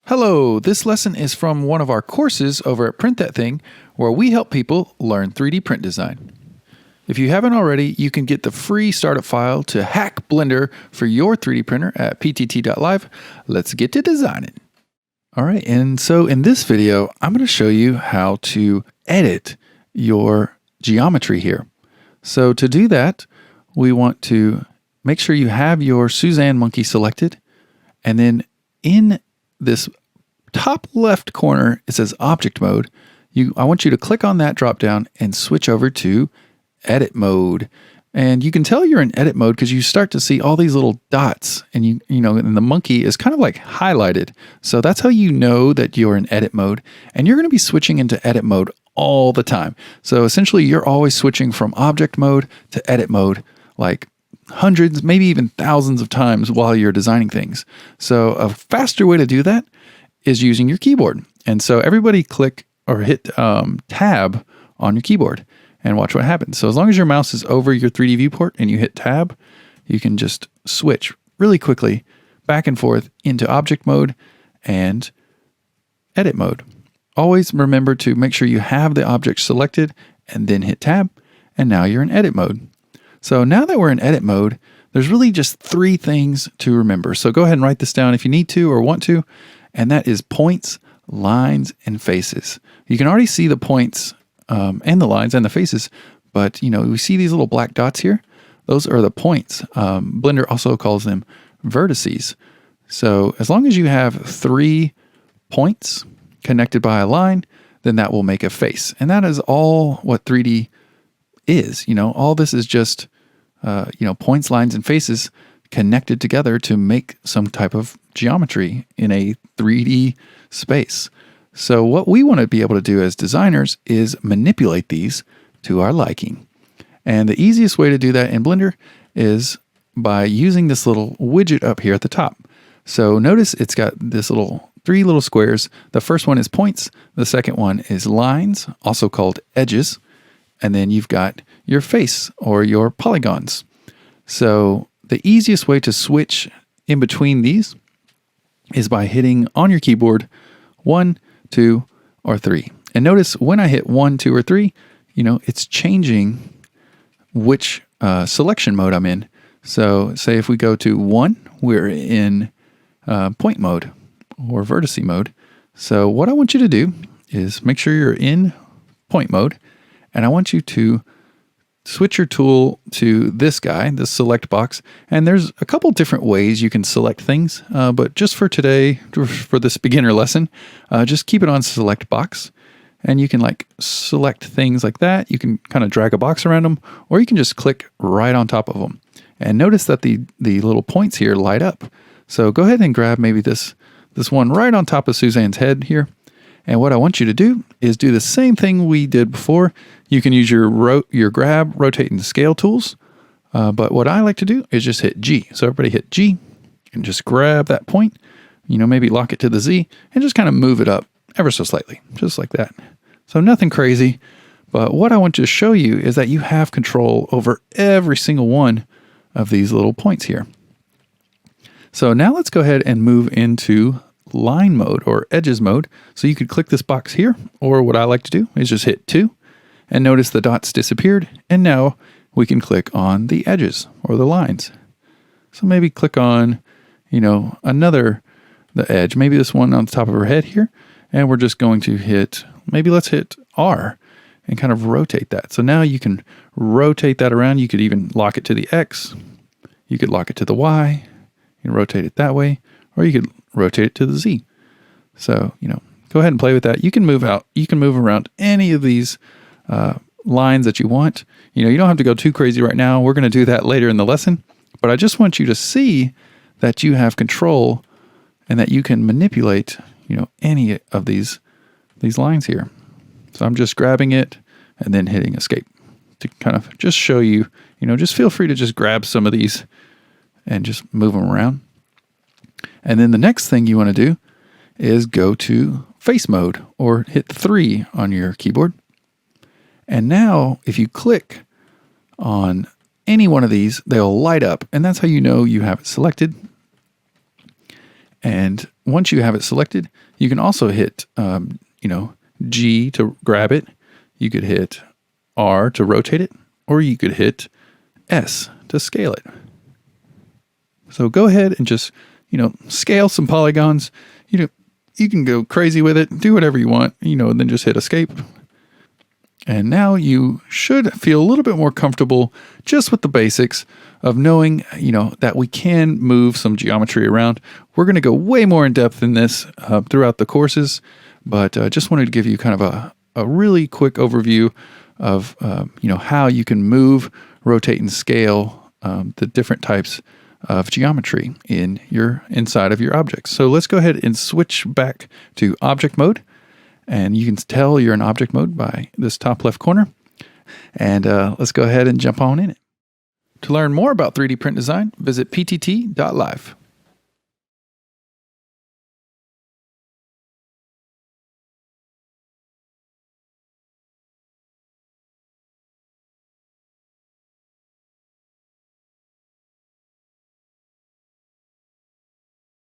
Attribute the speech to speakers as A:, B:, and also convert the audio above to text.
A: Hello, this lesson is from one of our courses over at Print That Thing, where we help people learn 3D print design. If you haven't already, you can get the free startup file to hack Blender for your 3D printer at ptt.live. Let's get to designing. All right, and so in this video, I'm going to show you how to edit your geometry here. So to do that, we want to make sure you have your Suzanne monkey selected, and then in this top left corner, it says object mode. I want you to click on that drop down and switch over to edit mode. And you can tell you're in edit mode because you start to see all these little dots, and and the monkey is kind of like highlighted. So that's how you know that you're in edit mode, and you're going to be switching into edit mode all the time. So essentially you're always switching from object mode to edit mode, like hundreds, maybe even thousands of times while you're designing things. So a faster way to do that is using your keyboard. And so everybody click or hit tab on your keyboard and watch what happens. So as long as your mouse is over your 3D viewport and you hit tab, you can just switch really quickly back and forth into object mode and edit mode. Always remember to make sure you have the object selected and then hit tab, and now you're in edit mode. So now that we're in edit mode, there's really just three things to remember. So go ahead and write this down if you need to or want to, and that is points, lines, and faces. You can already see the points and the lines and the faces, but we see these little black dots here. Those are the points. Blender also calls them vertices. So as long as you have 3 points connected by a line, then that will make a face. And that is all what 3D is. All this is just points, lines, and faces connected together to make some type of geometry in a 3D space. So what we want to be able to do as designers is manipulate these to our liking. And the easiest way to do that in Blender is by using this little widget up here at the top. So notice it's got this 3 little squares. The first one is points. The second one is lines, also called edges. And then you've got your face or your polygons. So the easiest way to switch in between these is by hitting on your keyboard 1, 2, or 3. And notice when I hit 1, 2, or 3, it's changing which selection mode I'm in. So say if we go to 1, we're in point mode or vertice mode. So what I want you to do is make sure you're in point mode, and I want you to switch your tool to this guy, this select box. And there's a couple different ways you can select things, but just for today, for this beginner lesson, just keep it on select box. And you can select things like that. You can kind of drag a box around them, or you can just click right on top of them. And notice that the little points here light up. So go ahead and grab maybe this one right on top of Suzanne's head here. And what I want you to do is do the same thing we did before. You can use your grab, rotate, and scale tools. But what I like to do is just hit G. So everybody hit G and just grab that point, maybe lock it to the Z and just kind of move it up ever so slightly, just like that. So nothing crazy. But what I want to show you is that you have control over every single one of these little points here. So now let's go ahead and move into line mode or edges mode. So you could click this box here, or what I like to do is just hit 2 and notice the dots disappeared. And now we can click on the edges or the lines. So maybe click on, the edge, maybe this one on the top of her head here. And we're just going to let's hit R and kind of rotate that. So now you can rotate that around. You could even lock it to the X. You could lock it to the Y and rotate it that way, or you could rotate it to the Z. So, go ahead and play with that. You can move around any of these lines that you want. You don't have to go too crazy right now. We're going to do that later in the lesson. But I just want you to see that you have control and that you can manipulate, any of these lines here. So I'm just grabbing it and then hitting escape to kind of just show you, just feel free to just grab some of these and just move them around. And then the next thing you want to do is go to face mode or hit 3 on your keyboard. And now if you click on any one of these, they'll light up, and that's how you know you have it selected. And once you have it selected, you can also hit, G to grab it. You could hit R to rotate it, or you could hit S to scale it. So go ahead and just, scale some polygons. You can go crazy with it, do whatever you want, and then just hit escape. And now you should feel a little bit more comfortable just with the basics of knowing, that we can move some geometry around. We're going to go way more in depth in this throughout the courses, but just wanted to give you kind of a really quick overview of, how you can move, rotate, and scale the different types of geometry inside of your objects. So let's go ahead and switch back to object mode. And you can tell you're in object mode by this top left corner. And let's go ahead and jump on in it. To learn more about 3D print design, visit ptt.live.